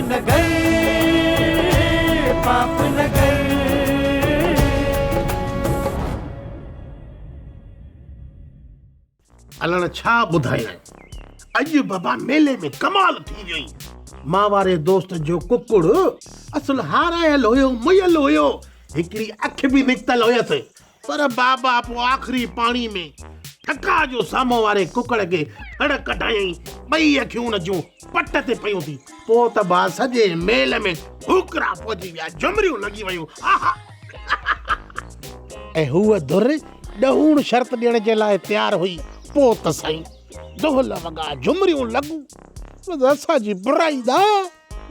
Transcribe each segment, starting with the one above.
नगर, पाप नगर। अलाह छा ॿुधायां, अॼु बाबा मेले में कमाल थी वई। मां वारे दोस्त जो कुकुड़ असुल हारायल हुयो, मुयल हुयो, हिकिड़ी अख भी निकतल हुयसि, पर बाबा पोइ आख़िरी पाणी में ठका जो साम्हूं वारे कुकड़ खे फड़ कढायई। ॿई अखियूं हुन जूं पट ते पयूं थी। पोइ त बा सॼे मेल में हुकरा पहुची विया, झुमरियूं लॻी वयूं। ऐं हूअ धुर ॾहूण शर्त ॾियण जे लाइ तयारु हुई। पोइ त साईं ढोल वॻा, झुमरियूं लॻूं। असांजी बुराई दा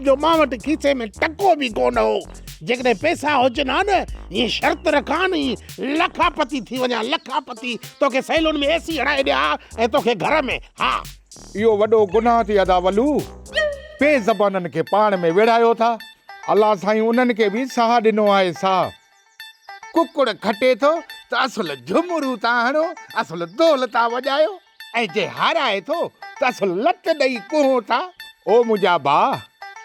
जो मां वटि खीसे में टको बि कोन हो। जेकॾहिं पैसा हुजनि हा न, हीअं शर्त रखां नी, लखापति थी वञा, लखापति। तोखे सैलून में एसी हणाए ॾियां ऐं तोखे घर में। हा, इहो वॾो गुनाह थी अदा वलू। बेज़बाननि खे पाण में विढ़ायो था। अलाह साईं उन्हनि खे बि साह ॾिनो आहे, साह। कुकुड़ खटे थो त असुल झुमरू था हणो, असुल दोल था वॼायो, ऐं जे हाराए थो त असुल लत ॾेई कुहो था। ओ मुंहिंजा भाउ,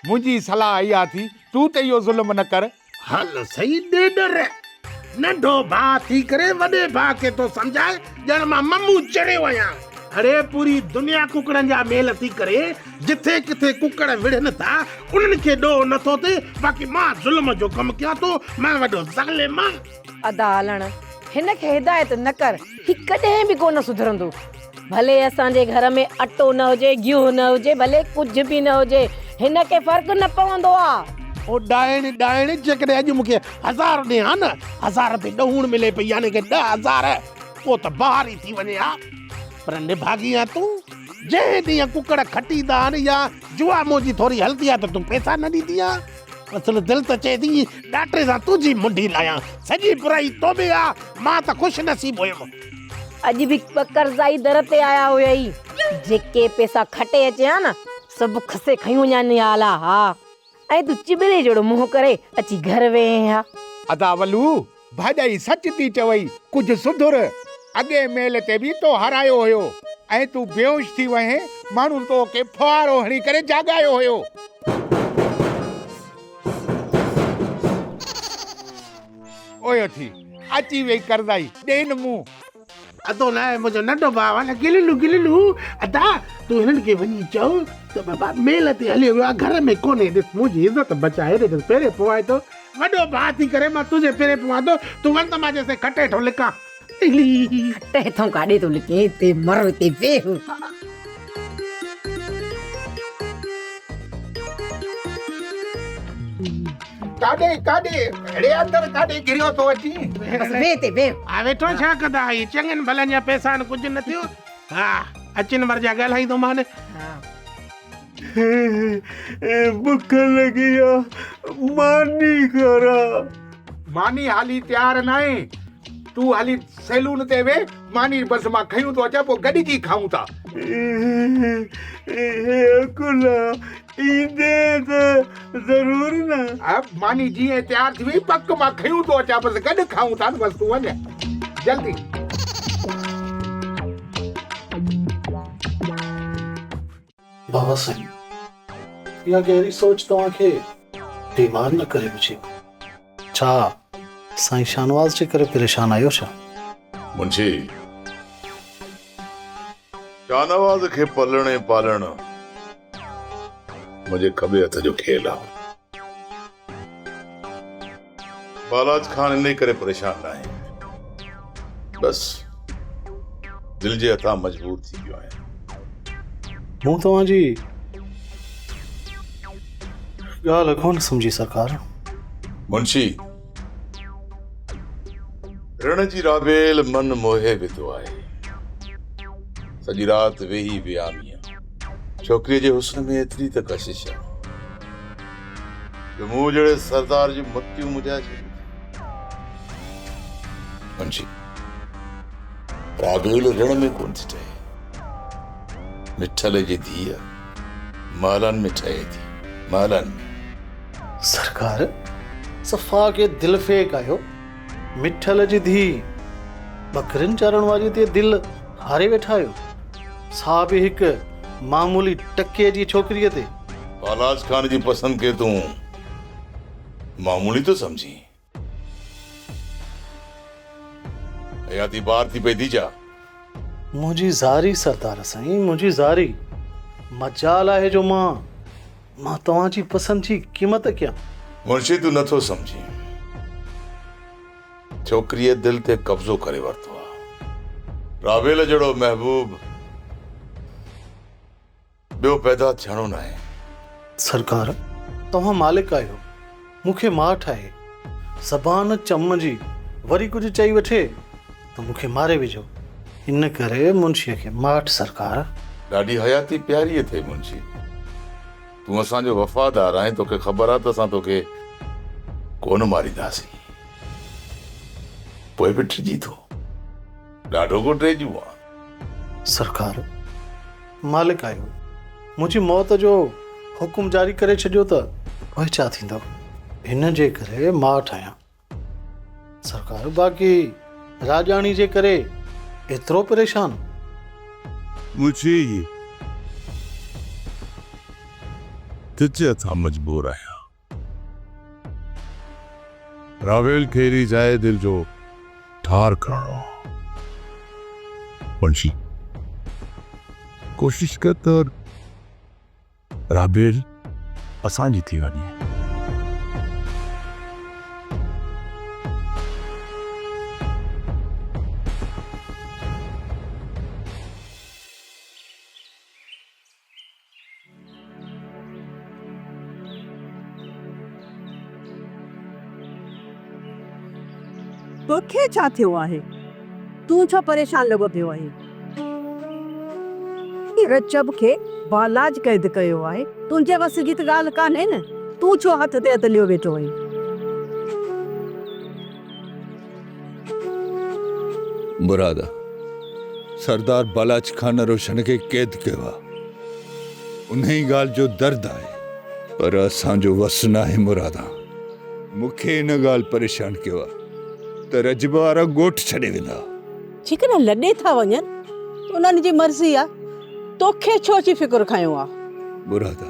मुंहिंजी सलाह इहा थी, तूं त इहो ज़ुल्म न कर। हल सही ॾेडर, नंढो भाउ थी करे वॾे भाउ खे तो सम्झाए ॼण मां मम्मू चढ़ियो आहियां। अरे पूरी दुनिया कुकड़नि जा मेल थी करे, जिथे किथे कुकड़ विढ़नि था, उन्हनि खे ॾोह नथो थिए। बाक़ी मां ज़ुल्म जो कमु कयां थो, मां वॾो ज़ालिम आं। अदा हलण, हिन खे हिदायत न कर, ही कॾहिं बि कोन सुधरंदो। भले असांजे घर में अटो न हुजे, गिहु न हुजे, भले कुझु बि न हुजे, हिन खे फ़र्क़ु न पवंदो आहे। ओ डाइण जेकॾहिं अॼु मूंखे 1000 ॾे हा न, 1000 ते ॾहूण मिले पई, यानी कि 10,000, पोइ त बहार ई थी वञे हा। पर निभागी आहे तूं। जंहिं ॾींहुं कुकड़ खटींदा आहिनि या जुआ मोजी थोरी हलंदी आहे त तूं पैसा न ॾींदी आहे। असुल दिलि त चए थी ॾाटे सां तुंहिंजी मुंडी लायां। सॼी बुराई तो में आहे, मां त ख़ुशि नसीब हुयुमि। अॼु बि कर्ज़ाई दर ते आया हुया ई, जेके पैसा खटे अचे हा न, सभु खसे खयूं वञा निहाला। हा, ऐं तूं चिबड़े जहिड़ो मुंहुं करे अची घर वेहे हा। अदा वलू, भाॼाई सच थी चवई, कुझु सुधुर। अॻे मेल ते बि तो हारायो हुयो, ऐं तूं बेहोश थी वहे, माण्हू तोखे फुआरो हणी करे जाॻायो हुयो। ओयो थी अची वई कर्ज़ाई, ॾे न मुंहुं। अदो न आहे, मुंहिंजो नंढो भाउ आहे न, गिललू। अदा तूं हिननि खे वञी चओ त बाबा मेल ते हलियो वियो आहे, घर में कोन्हे। ॾिस मुंहिंजी इज़त बचाए ॾे, पहिरें पोइ थो। वॾो भाउ थी करे मां तुंहिंजे पहिरें पोइ थो। तूं वञ त मां जैसे खटे ठो लिकां। खटे थो काॾे थो लिके, हिते मर हिते वेह। काॾे हेड़े अंदर काॾे गिरियो थो अची। बस वेह ते वेह। आ वेठो छा कंदा, ही चङनि भलनि जा पैसा आहिनि, कुझु न थियो। हा, अचिन मर जा ॻाल्हाईंदो मान। बुख लॻी आहे, मानी करा। मानी हाली तयार न आहे, तूं हाली सैलून ते वे। मानी बस मां खयूं तो अचां, पोइ गॾिजी खाऊं था। ज़रूर न। मानी जीअं तयार थी वई, पक मां खयूं तो अचां, बस गॾु खाऊं था। बस तूं वञ जल्दी। बाबा साईं, इहा गहरी सोच तव्हांखे बीमार न करे विझे। छा साईं शाहनवाज़ जे करे परेशान आहियो छा? मुंशी, शाहनवाज़ खे पलणे पालण मुंहिंजे खॿे हथ जो खेल आहे। बालाज खान इन करे परेशान न आहे, बस दिल जे हथां मजबूर थी वियो आहियां। मूं तव्हांजी ॻाल्हि कोन सम्झी सरकार। मुंशी, रण जी राबेल मन मोहे विधो आहे। सॼी राति वेही वियामी आहे। छोकिरीअ जे हुस्न में एतिरी त कशिश आहे जो मूं जहिड़े सरदार जी मतियूं मुझाए छॾियूं। मुंशी, राबेल रण में कोन थी ठहे, मिठल जी धीअ मालनि में ठहे थी, मालनि में। सरकार, सफ़ा के दिल फेक आयो। मिठल जी धी बकरिन चारण वारी ते दिल हारे वेठा आहियो। सा बि हिकु मामूली टके जी छोकिरीअ ते। बालाज खान जी पसंद के तूं मामूली तो समझी हयाती बार थी पई थी जा मुझी ज़ारी सरदार साईं, मुझी ज़ारी मजाल आहे जो मां तव्हांजी पसंद जी क़ीमत क्या। मुंशी तू नथो समझी छोकरीअ दिल ते कब्ज़ो करे वरतो आहे। रावेल जहिड़ो महबूब ॿियो पैदा थियणो न आहे। सरकार तव्हां मालिक आहियो, मूंखे माठ आहे, ज़बान चम जी वरी कुझु चई वठे त मूंखे मारे विझो, इन करे मुंशीअ खे माठ। सरकार ॾाढी हयाती प्यारी थिए मुंशी, तूं असांजो वफ़ादार आहीं, तोखे ख़बर आहे त असां तोखे कोन मारींदासीं। पोइ बि टिजी थो, ॾाढो को टेजू आहे। सरकार मालिक आहियो, मुंहिंजी मौत जो हुकुम जारी करे छॾियो त पोइ छा थींदो, हिन जे करे माठ आहियां। सरकार बाक़ी राजाणी जे करे एतिरो परेशान। मुझे तुझे था मजबूर आया रावेल खेरी जाए दिल जो ठार करो। मुंशी कोशिश कर तो रावेल असांजी थी वञे। तोखे छा थियो आहे? तूं छो परेशान लॻो पियो आहे? रचब खे बालाज क़ैद कयो आहे, तुंहिंजे वस जी त ॻाल्हि कान्हे न, तूं छो हथ ते हथ लियो वेठो आहीं? मुरादा सरदार बालाज खान रोशन खे क़ैद कयो आहे, उन ई ॻाल्हि जो दर्द आहे, पर असांजो वस न आहे। मुरादा मूंखे इन ॻाल्हि परेशान कयो आहे त रजब वारा ॻोठ छॾे वेंदा। जेकॾहिं लॾे था वञनि उन्हनि जी मर्ज़ी आहे, तोखे छो जी फिक्र खयो आहे? मुरादा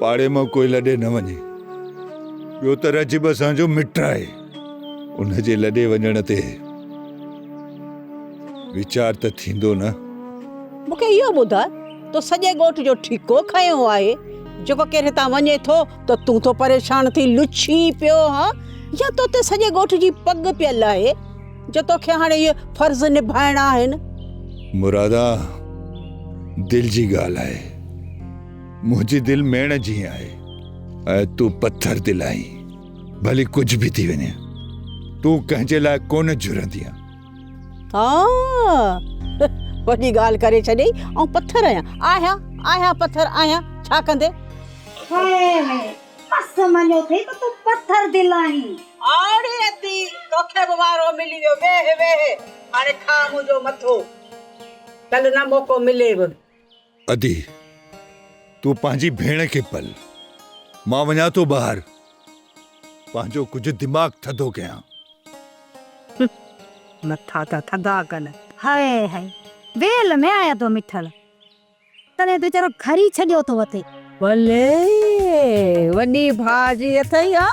पाड़े मां कोई लॾे न वञे, ॿियो त रजब असांजो मिट आहे, उन जे लॾे वञण ते वीचार त थींदो न। मूंखे इहो ॿुधाए, तो सॼे ॻोठ जो ठीको खयो आहे, जेको केर तां वञे थो त तूं तो परेशान थी लुछी पियो हा, या तो ते सॼे ॻोठ जी पग पियल आहे जो तोखे हाणे इहे फर्ज़ निभाइणा आहिनि? मुरादा दिल जी ॻाल्हि आहे, मुंहिंजी दिल मेण जी आहे ऐं तूं पत्थर दिल आहीं। भली कुझु बि थी वञे, तूं कंहिंजे लाइ कोन जुरंदी आहे। वॾी ॻाल्हि करे छॾी, ऐं पत्थर आहियां पत्थर आहियां, छा कंदे? मञो थे तो तू पत्थर दिल आहीं। आड़ी अती तोखे वारो मिली वियो, वेह वेह हाणे खा मुंहिंजो मथो, कल ना मौको मिलेव। अदी तूं पंहिंजी भेण खे पल, मां वञा थो ॿाहिरि, पंहिंजो कुझु दिमाग़ थधो कयां। मथा त थधा कनि। हाय हाय वेल में आया तो मिठल, तने तो चरो खरी छडियो तो वते। भले वॾी भाजी अथई हा,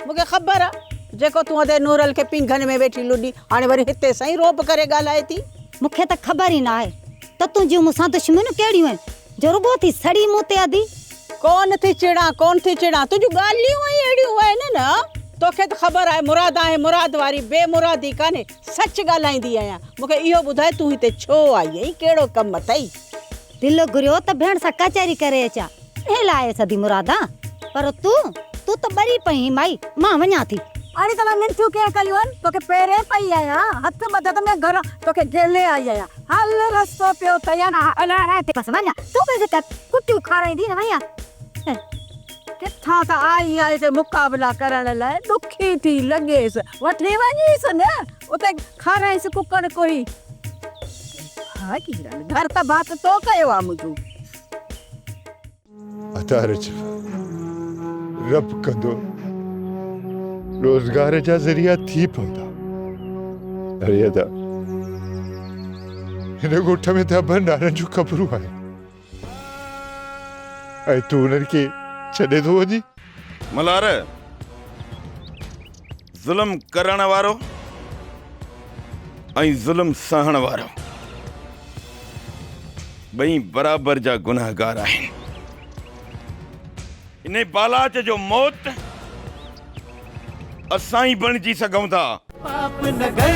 मूंखे ख़बर आहे जेको तूं अदे नूरल खे पिंघन में वेठी लुॾी, हाणे वरी हिते सही रोप करे ॻाल्हाए थी। मूंखे त ख़बर ई न आहे त तुंहिंजियूं मूंसां दुश्मनियूं कहिड़ियूं आहिनि, जो रुगो थी सड़ी मूं ते अदी। कोन थी चिड़ा, तुंहिंजूं ॻाल्हियूं ई अहिड़ियूं आहिनि न। तोखे त ख़बर आहे मुराद आहे, मुराद वारी बेमुरादी कान्हे, सच ॻाल्हाईंदी आहियां। मूंखे इहो ॿुधाए तूं हिते छो आई आहीं, कहिड़ो कमु अथई? दिल घुरियो त भेण सां कचहरी करे अचां, लाए सदी मुरादा, पर तूं त बरी पई माई, मां वञा थी। अरे तव्हां निंठियूं कीअं कयूं आहिनि? तोखे पहिरें पई आहियां, हथ मदद में घर तोखे घेले आई आहियां, हल रस्तो पियो तयार अलाए ते बस वञा, तूं बि त कुटियूं खाराईंदी न वञा। किथां त आई आहे ते मुक़ाबला करण लाइ, ॾुखी थी लॻेसि, वठी वञीसि न, उते खाराईसि कुकड़ कोई। हा की घर त बात तो कयो आहे मुंहिंजो। अतारज रब कंदो रोज़गार जा ज़रिया थी पवंदा। अरे अदा हिन ॻोठ में त भंडारनि जूं ख़बरूं आहिनि, ऐं तूं उन्हनि खे छॾे थो वञी? मल्हार, ज़ुल्म करण वारो ऐं ज़ुल्म सहण वारो ॿई बराबर जा गुनाहगार आहिनि। इन बालाच जो मौत असां ई बणिजी सघूं था। पाप नगर,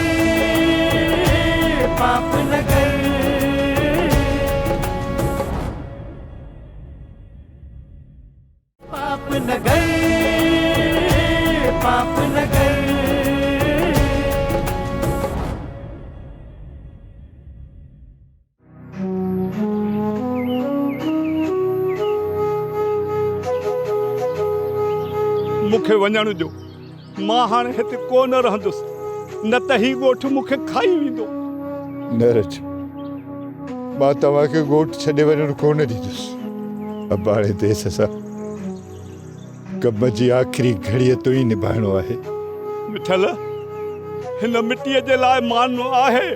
पाप नगर, पाप नगर, पाप नगर। मूंखे वञण जो, मां हाणे हिते कोन रहंदुसि, न त ही ॻोठु मूंखे खाई वेंदो। न रज, मां तव्हांखे ॻोठु छॾे वञणु कोन ॾींदुसि। अब हाणे देस सां कम जी आख़िरी घड़ीअ तो ई निभाइणो आहे। मिठल, हिन मिटीअ जे लाइ माननो आहे,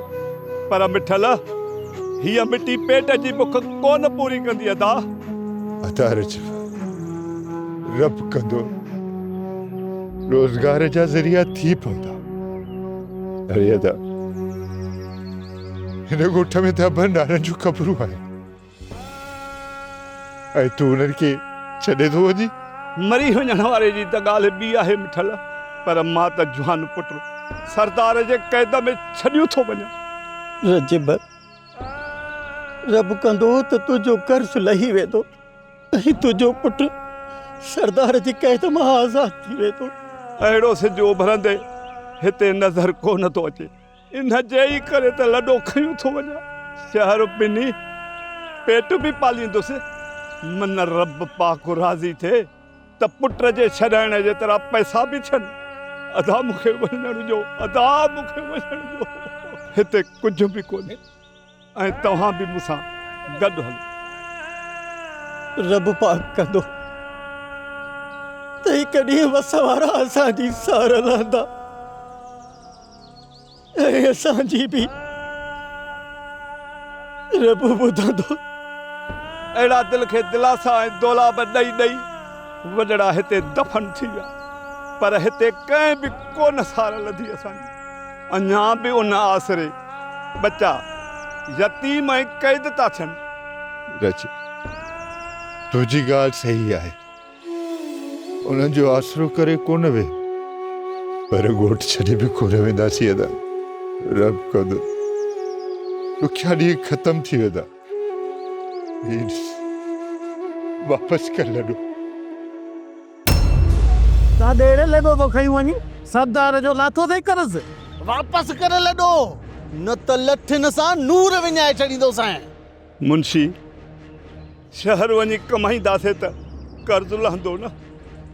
पर मिठल, हीअ मिटी पेट जी बुख कोन पूरी कंदी अदा। अदा रज, रब कंदो, रोज़गार जा ज़रिया थी पवंदा। अरे अदा, हिन ॻोठ में त अबनि नारनि जूं ख़बरूं आहिनि, ऐं तूं उन्हनि खे छॾे थो वञी? मरी वञण वारे जी त ॻाल्हि ॿी आहे मिठल, पर मां त जुवान पुटु सरदार जे क़ैद में छॾियो थो वञा। रजिब, रब कंदो त तुंहिंजो कर्ज़ लही वेंदो ऐं तुंहिंजो पुटु सरदार जी क़ैद मां आज़ाद थी वेंदो। अहिड़ो सिज उभरंदे हिते नज़र कोन थो अचे, इन जे ई करे त लॾो खयूं थो वञा। शहर पिनी पेट बि पालींदुसि, मन रब पाक राज़ी थिए त पुट जे छॾाइण जे तरह पैसा बि थियनि। अदा मूंखे वञण जो, अदा मूंखे वञण जो। हिते कुझु बि कोन्हे ऐं तव्हां बि मूंसां गॾु हलो। रब पाक कंदो त हिकु ॾींहुं वस वारा असांजी सार लहंदा ऐं असांजी बि रब ॿुधंदो। अहिड़ा दिल खे दिलासा ऐं दौलाब ॾेई ॾेई वॾड़ा हिते दफ़न थी विया, पर हिते कंहिं बि कोन सार लधी असांजी। अञा बि उन आसरे बच्चा यतीम ऐं क़ैद था थियनि। रज, तुंहिंजी ॻाल्हि सही आहे, उन्हनि जो आसरो करे कोन वे, पर ॻोठु छॾे बि कोन वेंदासीं। अदा रब कंदो ॾुखिया ॾींहं ख़तम थी वेंदा। वापसि कर लॾो। ता ॾेढ लॻो तो खई वञी, सरदार जो लाथो थिए कर्ज़ वापसि करे लॾो, न त लठिन सां नूर विञाए छॾींदोसांइ। मुंशी, शहर वञी कमाईंदासीं त कर्ज़ लहंदो न।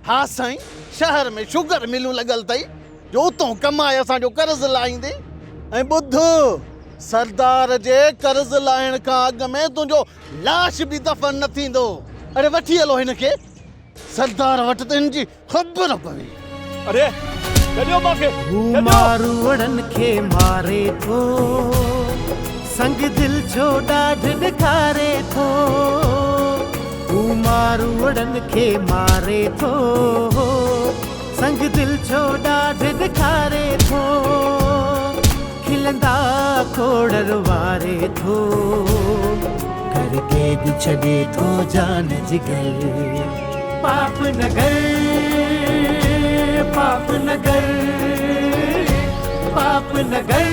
हा साईं, शहर में शुगर मिलूं लॻल अथई, जो उतां कमाए असांजो कर्ज़ लाहींदे। ऐं ॿुध, सरदार जे कर्ज़ लाहिण खां अॻु में तुंहिंजो लाश बि दफ़न न थींदो। अरे वठी हलो हिन खे, सरदार वटि त हिन जी ख़बर पवे। अरे छॾियो मूंखे, मारूड़न खे मारे थो, संग दिल छो ॾाढ ॾेखारे थो। तू मारूड़न खे मारे थो, संग दिल छो ॾाढ ॾेखारे थो। खिलंदा खोड़र वारे थो, घर कैद छॾे थो जान जिगर। पाप नगर, पाप नगर, पाप नगर,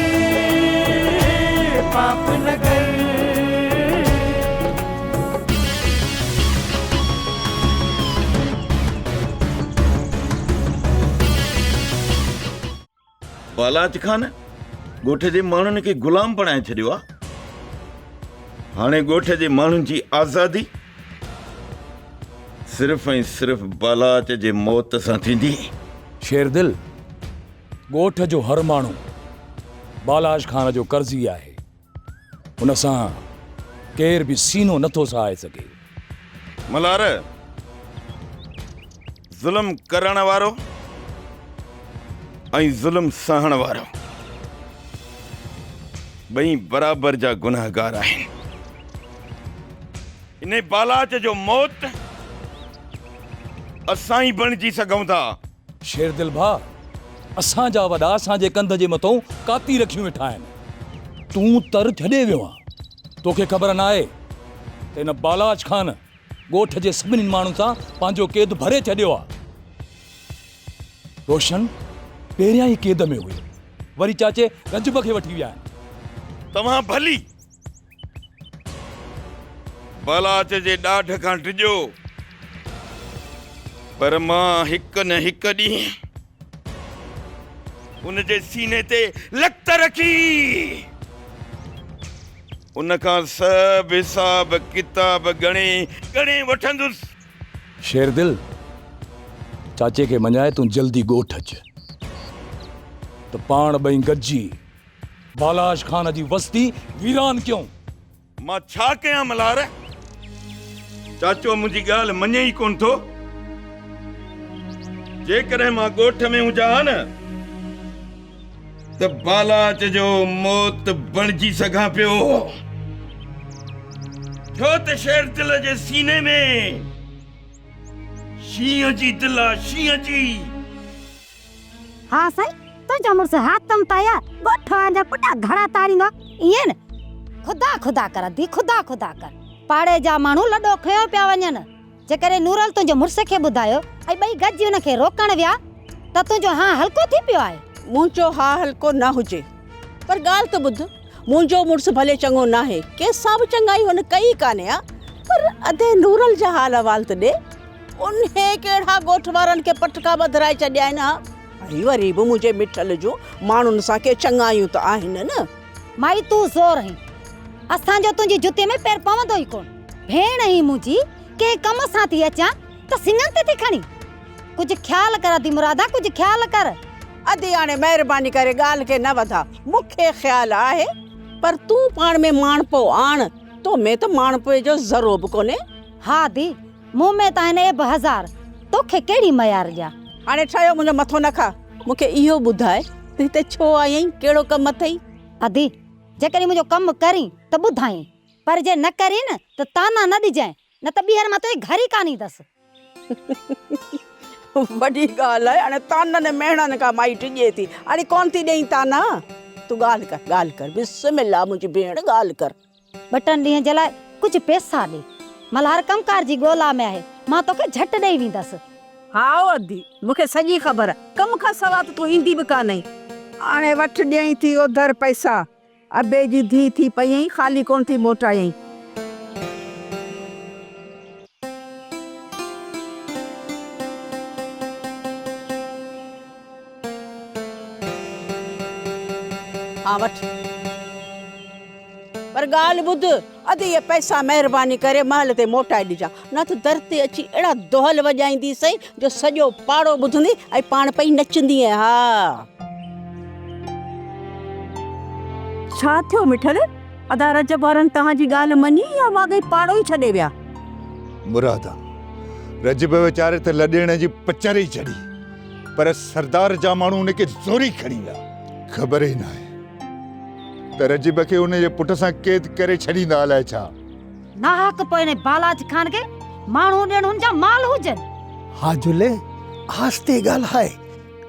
पाप नगर। बालाच खान ॻोठ जे माण्हुनि खे ग़ुलाम बणाए छॾियो आहे। हाणे ॻोठ जे माण्हुनि जी आज़ादी सिर्फ़ ऐं सिर्फ़ बालाच जे मौत सां थींदी। शेरदिल, ॻोठ जो हर माण्हू बालाज खान जो कर्ज़ी आहे, उन सां केर बि सीनो नथो सहाए सघे। मल्हार, ज़ुल्म करण वारो ऐं ज़ुल्म सहण वारो ॿई बराबर जा गुनाहगार आहिनि। इन बालाच जो मौत असां ई बणिजी सघूं था। शेरदिल भा, असांजा वॾा असांजे कंध जे मथां काती रखियूं वेठा आहिनि। तूं तर छॾे वियो आहे। तोखे ख़बर न आहे त हिन बालाज खान ॻोठ जे सभिनी माण्हुनि सां पंहिंजो क़ैद भरे छॾियो आहे। रोशन पहिरियां ई क़ैद में हुयो, वरी चाचे रजब खे वठी विया आहिनि। तव्हां भली बालाच जे ॾाढ खां डिॼो, पर मां हिकु न हिकु ॾींहुं उन जे सीने ते लत रखी, उन खां सभु हिसाब किताब गणे वठंदुसि। शेरदिल, चाचे खे मञाए तूं जल्दी ॻोठ अच त पाण ॿई गॾिजी बालाज खान जी वस्ती वीरान कयूं। मां छा कयां मल्हार? चाचो मुंहिंजी ॻाल्हि मञे ई कोन थो। जेकॾहिं मां ॻोठ में हुजां न त बालाच जो मौत बणिजी सघां पियो, छो त शेरदिल जे सीने में शींहं जी दिल आहे, शींहं जी। हाँ साईं, तुंहिंजो मुड़ुसु हातम ताया ॻोठ जा पुटा घड़ा तारींदो ईअं न। खुदा कर दी, खुदा कर। पाड़े जा माण्हू लॾो खयो पिया वञनि। जेकॾहिं नूरल तुंहिंजे मुड़ुस खे ॿुधायो ऐं ॿई गॾिजी हुनखे रोकण विया त तुंहिंजो हाँ हल्को थी पियो आहे। मुंहिंजो हाँ हल्को न हुजे, पर ॻाल्हि त ॿुध, मुंहिंजो मुड़ुसु भले चङो न आहे, कंहिंसां बि चङाई हुन कई कान्हे आ, पर अधे नूरल जा हाल अहवाल त ॾे। उन्हे कहिड़ा ॻोठ वारनि खे पटका ॿधाए छॾिया आहिनि हा। ऐं वरी बि मुंहिंजे मिठल जूं माण्हुनि सां के चङायूं त आहिनि न। माई तूं ज़ोर हईं, असांजो तुंहिंजी जुते में पैर पवंदो ई कोन। भेण ही मुंहिंजी कंहिं कम सां थी अचां त सिंगन ते थी खणी। कुझु ख़्याल कर दी मुरादा, कुझु ख़्याल कर। अदी हाणे महिरबानी करे ॻाल्हि खे न वधा। मूंखे ख़्याल आहे, पर तूं पाण में माणपो आण। तो में त माणपे जो ज़रो बि कोन्हे। हा दी, मूं में त आहिनि 1000, तोखे कहिड़ी मयार जा। हाणे ठहियो मुंहिंजो मथो न खा। मूंखे इहो ॿुधाए त हिते छो आई आहीं, कहिड़ो कमु अथई? अदी, जेकॾहिं मुंहिंजो कमु करीं त ॿुधाई, पर जे न करीं न त ताना न ॾिजांइ, न त ॿीहर मां तुंहिंजे घर ई कान ईंदसि। वॾी ॻाल्हि आहे, हाणे ताननि मेहणनि खां माई टिॼे थी, हाणे कोन थी ॾेई ताना। तूं ॻाल्हि कर बिस्मिल्लाह मुंहिंजी भेण, ॻाल्हि कर। 2 ॾींहं जे लाइ कुझु पैसा ॾे। मल्हार कमकार जी ॻोल्हा में आहे, मां तोखे झटि ॾेई वेंदसि। हा अदी, मूंखे सॼी ख़बर आहे। कम खां सवाइ त तूं ईंदी बि कान आहीं। हाणे वठि ॾियईं थी उधर पैसा, अबे जी धी थी पई आहीं, ख़ाली कोन थी मोटायईं। हाँ वठ, पर ॻाल्हि ॿुध, अधु ये पैसा महिरबानी करे महल ते मोटाए ॾिजां, न त दर ते अची अहिड़ा दोहल वॼाईंदी सही जो सॼो पाड़ो ॿुधंदी ऐं पाण पई नचंदी। हा छा थियो मिठल? अदा रजब वारनि तव्हांजी ॻाल्हि मञी या वागई पाड़ो ई छॾे विया? मुरादा, रजब वीचारे त लॾेण जी पचर ई छॾी, पर सरदार जा माण्हू उनखे ज़ोरी खणी विया। ख़बर ई न आहे त रजब खे उन जे पुट सां क़ैद करे छॾींदा अलाए छा। नाहक पोइ बालाज खान खे माण्हू ॾियण हुनजा माल हुजनि। हा झूले, आस्ते ॻाल्हाए,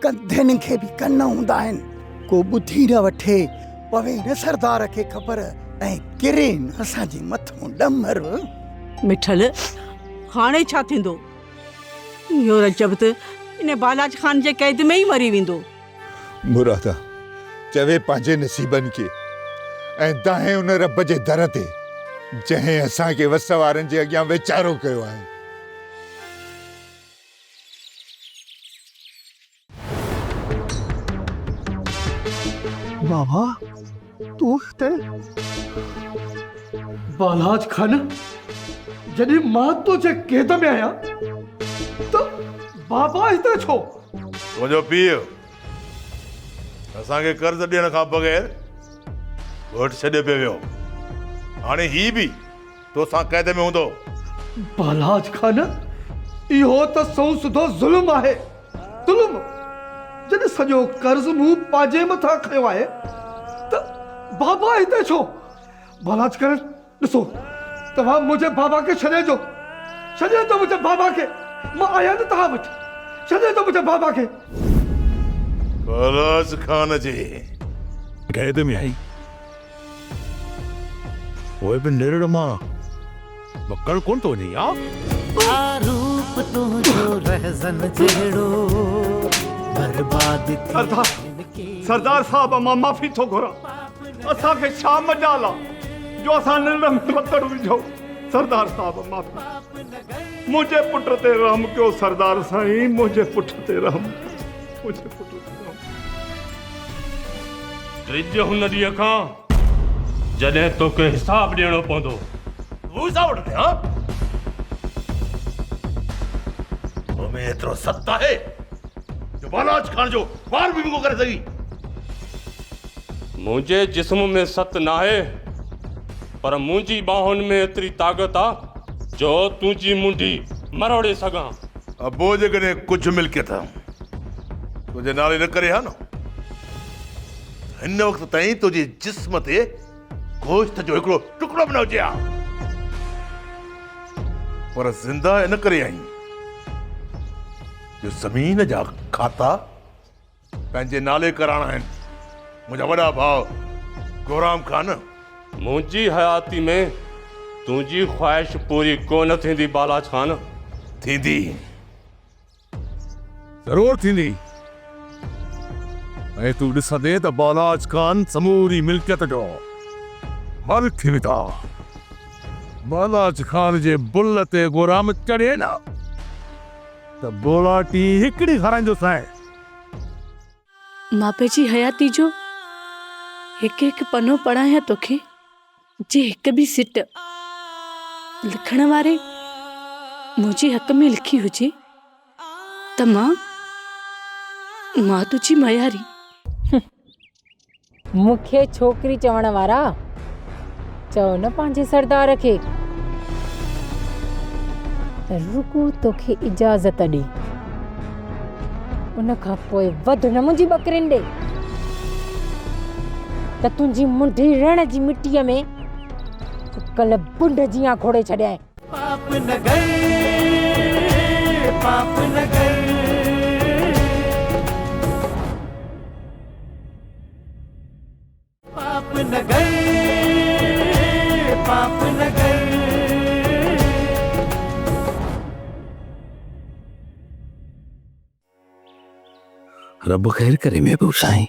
कंधनि खे बि कन हूंदा आहिनि। को ॿुधी न वठे, पवे न सरदार खे ख़बर ऐं किरे न असांजे मथां ॾमर। मिठल, हाणे छा थींदो? इहो रजब त इन बालाज खान जे क़ैद में ई मरी वेंदो। मुरादा, चवे पंहिंजे नसीबनि खे ऐं दाहे उन रब जे दर ते जंहिं असांखे वस वारनि जे अॻियां वेचारो कयो आहे। बाबा, तू हिते? बालाज खान, जॾहिं मां तुंहिंजे क़ैद में आहियां त बाबा हिते छो? तुंहिंजो पीउ असांखे कर्ज़ ॾियण खां बग़ैर ॻोठ छॾे पियो वियो। हाणे ही बि तोसां क़ैद में हूंदो। बालाज खान, इहो त सौ सुधो ज़ुल्म आहे। ज़ुल्म, जॾहिं सॼो कर्ज़ मूं पंहिंजे मथां खयो आहे त बाबा हिते छो? बालाज खान, ॾिसो, तव्हां मुंहिंजे बाबा खे छॾे ॾियो मुंहिंजे बाबा खे। मां आया न तव्हां वटि छॾे थो पुछां बाबा खे बालाज खान जे कैद में आई ओए बि नेरड़ मां बकड़ कोन तो वञे या रूप तुंहिंजो रहज़न जहिड़ो बर्बाद सरदार साहब मां माफ़ी थो घुरां असांखे छा मजाल आहे जो असां निंड में बकड़ विझूं सरदार साहब माफ़ी मुंहिंजे पुट ते रहम कयो सरदार साईं मुंहिंजे पुट ते रहम मुंहिंजे पुट ते रहम ड्रिज हुन ॾींहं खां जॾहिं तोखे हिसाब ॾियणो पवंदो तूं हिसाब वठंदे हा तोमें एतिरो सत आहे जो बालाज खान जो वार बि विंगो करे सघी मुंहिंजे जिस्म में सत न आहे पर मुंहिंजी बाहुनि में एतिरी ताक़त आहे जो तुंहिंजी मुंडी मरोड़े सघां अबो जेकॾहिं कुझु मिल्कियत तुंहिंजे नाले न करे हा न हिन वक़्त ताईं तुंहिंजे जिस्म ते गोश्त जो हिकिड़ो टुकड़ो बि न हुजे हा पर ज़िंदा इन करे आहीं जो ज़मीन जा खाता पंहिंजे नाले कराइणा आहिनि मुंहिंजा वॾा भाउ गोराम खान मुंहिंजी हयाती में तुंहिंजी ख़्वाहिश पूरी कोन थींदी बालाज खान थींदी ज़रूर थींदी ऐं तूं ॾिसंदे त बालाज खान समूरी मिल्कियत जो मालिक थी वेंदा बालाज खान जे बुल ते गोराम चढ़े न त बोलाटी हिकिड़ी खाराईंदुसि ऐं मापे जी हयाती जो हिकु हिकु पनो पढ़ायां तोखे जे हिकु बि सिट लिखण वारे मुंहिंजे हक़ में लिखी हुजे त मां तुंहिंजी मयारी मूंखे छोकिरी चवण वारा चओ न पंहिंजे सरदार खे त रुको तोखे इजाज़त ॾे उन खां पोइ वधि न मुंहिंजी बकरिन ॾे त तुंहिंजी मुंडी रण जी मिटीअ में कल बुंड जियां खोड़े छॾियां पाप न गए पाप न गए पाप न गए पाप न गए रब ख़ैर करे महबूब साईं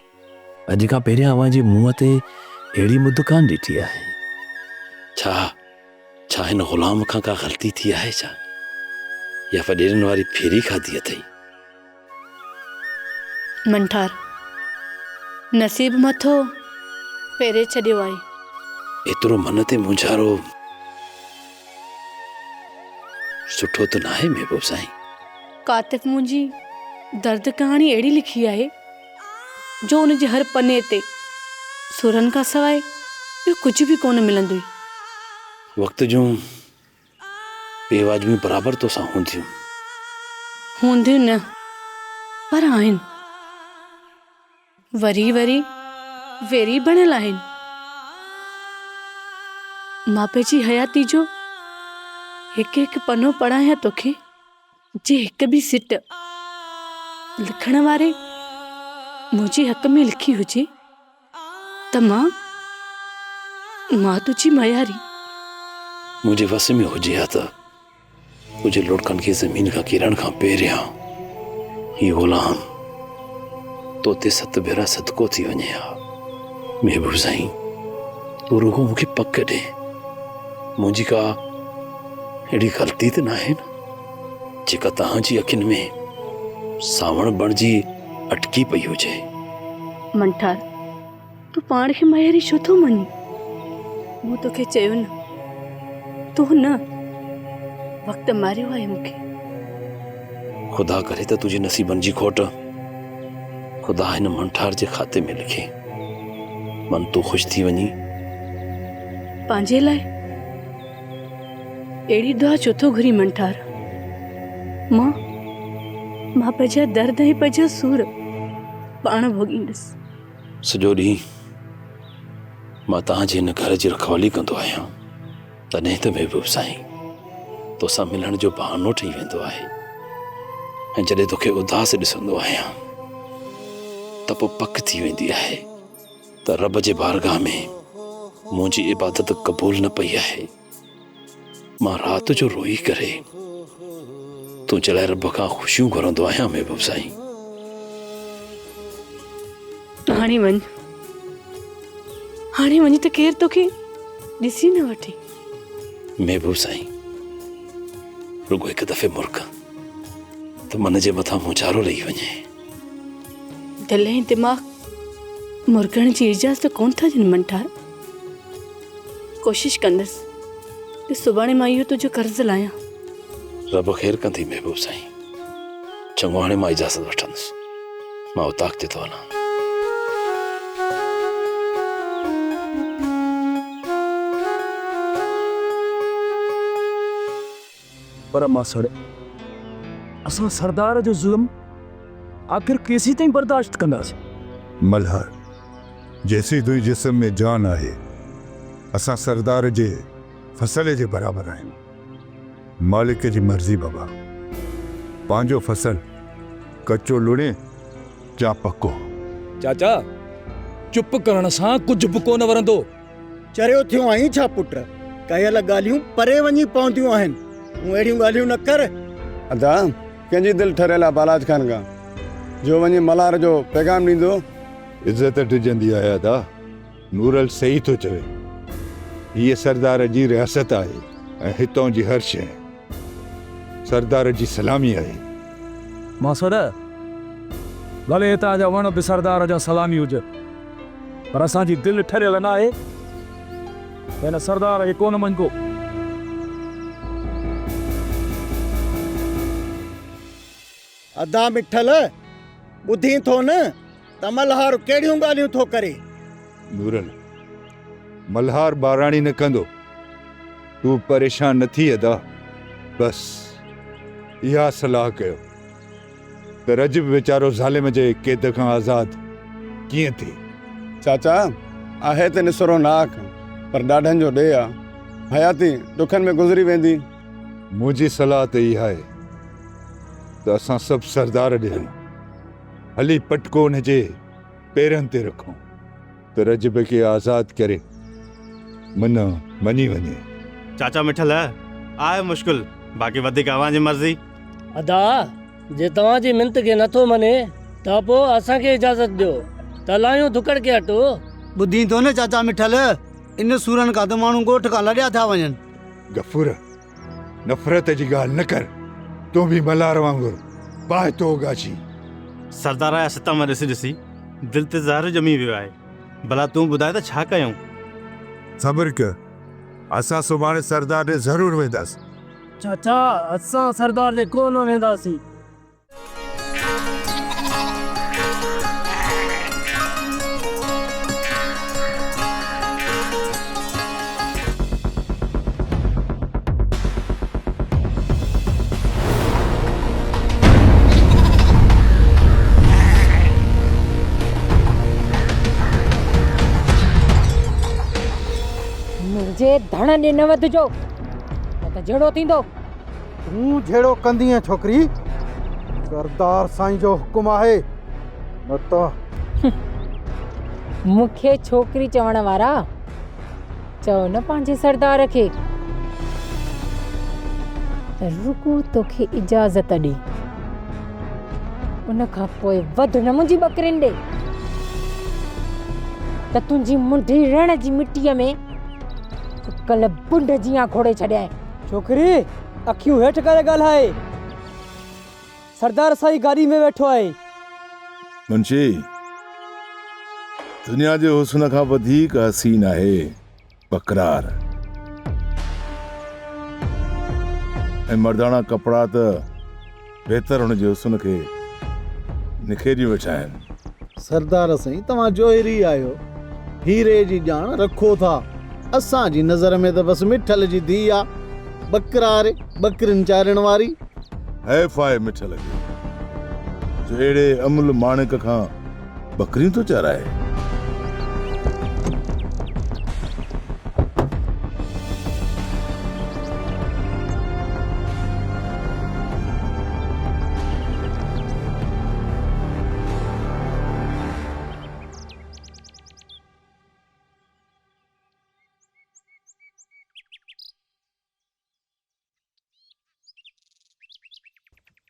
अॼु खां पहिरियां अव्हां जे मुंहं ते अहिड़ी मुद कान ॾिठी आहे छा हिन ग़ुलाम खां का ग़लती थी आहे छा या वॾेरनि वारी फेरी खाधी अथई मंठार नसीब मथो पेरे छॾियो आहे एतिरो मन ते मुंझारो सुठो त न आहे महबूब साईं कातिफ़ मुंहिंजी दर्द कहाणी अहिड़ी लिखी आहे जो उनजे हर पने ते सुरनि खां सवाइ ॿियो कुझु बि कोन मिलंदो वक़्त जूं बेवाजबियूं बराबर तोसां हूंदियूं न पर आहिनि वरी वरी वेरी बणियल आहिनि मापे जी हयाती जो हिकु हिकु पनो पढ़ायां तोखे जे हिकु बि सिट लिखण वारे मुंहिंजे हक़ में लिखी हुजे त मां तुंहिंजी मयारी मुंहिंजे वस में हुजे हा त तुंहिंजे लुड़कनि खे ज़मीन खां किरण खां पहिरियां ही ग़ुलाम तो ते सत भेरा सदको थी वञे हा महबूब साईं तूं रुगो मूंखे पक ॾे मुंहिंजी का अहिड़ी ग़लती त न आहे न जेका तव्हांजी अखियुनि में सावण बणिजी अटकी पई हुजे मंठार तूं पाण खे मयारी छो थो मञी मूं तोखे चयो न तूं न वक़्तु मारियो आहे मूंखे खुदा करे त तुंहिंजे नसीबनि जी खोट खुदा हिन मंठार जे खाते में लिखे मन तूं ख़ुशि थी वञी पंहिंजे लाइ अहिड़ी दुआ छो थो घुरी मंठार मां पंहिंजा दर्द ऐं पंहिंजा सूर पाण भोॻींदसि सॼो ॾींहुं मां तव्हांजे हिन घर जी रखवाली कंदो आहियां तॾहिं त महबूब साईं तोसां मिलण जो बहानो ठही वेंदो आहे ऐं जॾहिं तोखे उदास ॾिसंदो आहियां त पोइ पक थी वेंदी आहे त रब जे बारगाह में मुंहिंजी इबादत क़बूल न पई आहे। मां राति जो रोई करे तुंहिंजे लाइ रब खां ख़ुशियूं घुरंदो आहियां महबूब साईं। हाणे वञी त केरु तोखे ॾिसी न वठे। महबूब साईं रुगो हिकु दफ़े मुर्क त मन जे मथां मुंझारो लही वञे। दिल ऐं दिमाग़ मुर्गण जी इजाज़त कोन था ॾियनि मंठा। कोशिश कंदसि कि सुभाणे मां इहो तुंहिंजो कर्ज़ लाहियां। रब ख़ैर कंदी महबूब साईं। चङो हाणे मां इजाज़त वठंदुसि। मां उताक ते थो वञां। पर मासड़ असां सरदार जो ज़ुल्म आखिर केसी ताईं बर्दाश्त कंदासीं? मल्हार जैसी तुई जिस्म में जान आहे असां सरदार जे फसले जे बराबरि आहियूं। मालिक जी मर्ज़ी बाबा, पंहिंजो फसल कचो लुणे या पको। चाचा चुप करण सां कुझु बि कोन वरंदो। चरियो थियो आहीं छा पुट? कयल ॻाल्हियूं परे वञी पवंदियूं आहिनि। तूं अहिड़ियूं ॻाल्हियूं न कर। अदा कंहिंजी दिलि ठरियल आहे बालाज खान खां जो वञी मल्हार जो पैगाम ॾींदो। इज़त टिजंदी आहे अदा। नूरल सही थो चवे। हीअ सरदार जी रियासत आहे ऐं हितों जी हर शइ सरदार जी सलामी आहे। मासड़ भले हितां जा वण बि सरदार जा सलामी हुजे, पर असांजी दिलि ठरियल न आहे। हिन सरदार खे कोन मञिबो। अदा मिठल ॿुधी थो न त मल्हार कहिड़ियूं ॻाल्हियूं थो करे। नूरल मल्हार बाराणी न कंदो। तूं परेशान न थी अदा। बस इहा सलाह कयो त रजब वीचारो ज़ालिम जे क़ैद खां आज़ाद कीअं थिए। चाचा आहे त निसरो नाक पर ॾाढनि जो ॾे आहे। हयाती ॾुखनि में गुज़री वेंदी। मुंहिंजी सलाह त इहा आहे त असां सभु सरदार ॾियूं हली पटको हुन जे पेरनि ते रखूं त रजब खे आज़ाद करे मन मञी वञे। चाचा मिठल आहे मुश्किल, बाक़ी वधीक अव्हांजी मर्ज़ी। अदा जे तव्हांजी मिंत खे नथो मञे त पोइ असांखे इजाज़त ॾियो त लायूं धुकड़ के हटो। ॿुधी थो न चाचा मिठल, इन सूरनि खां त माण्हू ॻोठ खां लॾिया था वञनि। गफूर नफ़रत जी ॻाल्हि न कर। तूं बि मल्हार वांगुरु बाहि तो गाची। सरदार जा सितम ॾिसी ॾिसी दिलि ते ज़हर ॼमी वियो आहे। भला तूं ॿुधाए त छा कयूं? सब्र कर, असां सुभाणे सरदार ॾे ज़रूर वेंदासीं। चाचा असां सरदार ॾे कोन वेंदासीं। मुंहिंजे धण ॾे न वधिजो न त जहिड़ो थींदो। तूं जहिड़ो कंदी आहे छोकिरी। सरदार साईं जो हुकुम आहे न त। मूंखे छोकिरी चवण वारा चओ न पंहिंजे सरदार खे त रुगो तोखे इजाज़त ॾे, उन खां पोइ वधि न मुंहिंजी ॿकरियुनि ॾे त तुंहिंजी मुंडी रण जी मिटीअ में कल बुंड जियां खोड़े छॾिया। छोकिरी अखियूं हेठि करे ॻाल्हाए। सरदार साईं गाॾी में वेठो आहे। मुंशी दुनिया जे हुस्न खां वधीक हसीन आहे बकरार ऐं मर्दाना कपिड़ा त बहितर हुन जे हुस्न खे निखेरी वेठा आहिनि। सरदार साईं तव्हां जोहिरी आहियो, हीरे जी ॼाण रखो था। असांजी नज़र में त बसि मिठल जी धीउ आहे, बकरार बकरिन चारण वारी। हैफ़ आहे मिठल खे जो अहिड़े अमुल माणिक खां बकरियूं थो चराए।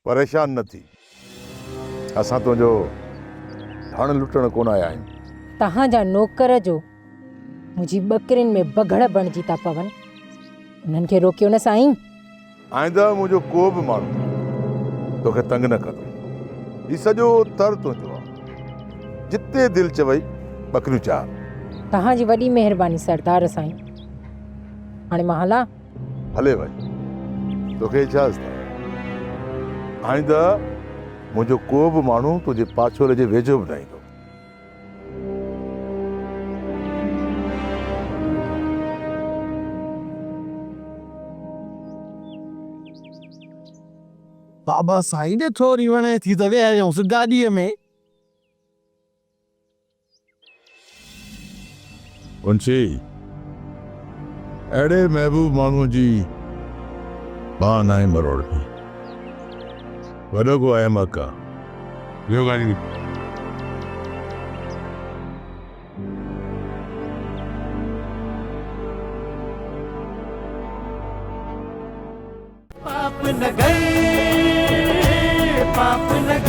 परेशान न थी, असां तुंहिंजो धन लुटण कोन आया आहियूं। तव्हांजा नौकर जो मुंहिंजी ॿकरियुनि में बगड़ बणिजी था पवनि, उन्हनि खे रोकियो न साईं। आईंदा मुंहिंजो को बि माण्हू तोखे तंग न कंदो। ही सॼो तर तुंहिंजो आहे, जिते दिलि चवई ॿकरियूं चाह। तव्हांजी वॾी महिरबानी सरदार साईं। हाणे मां हलां? हले वञ, तोखे इजाज़त आहे। आईंदा मुंहिंजो को बि माण्हू तुंहिंजे पाछोले जे वेझो बि न ईंदो। बाबा साईं ने थोरी वणे थी त वियासीं गाॾीअ में। मुंशी, अहिड़े महबूब माण्हूअ जी बाह नाहे मरोड़ में। वॾो को अहमक आहे। ॿियो गाॾी पाप नगर, पाप नगर।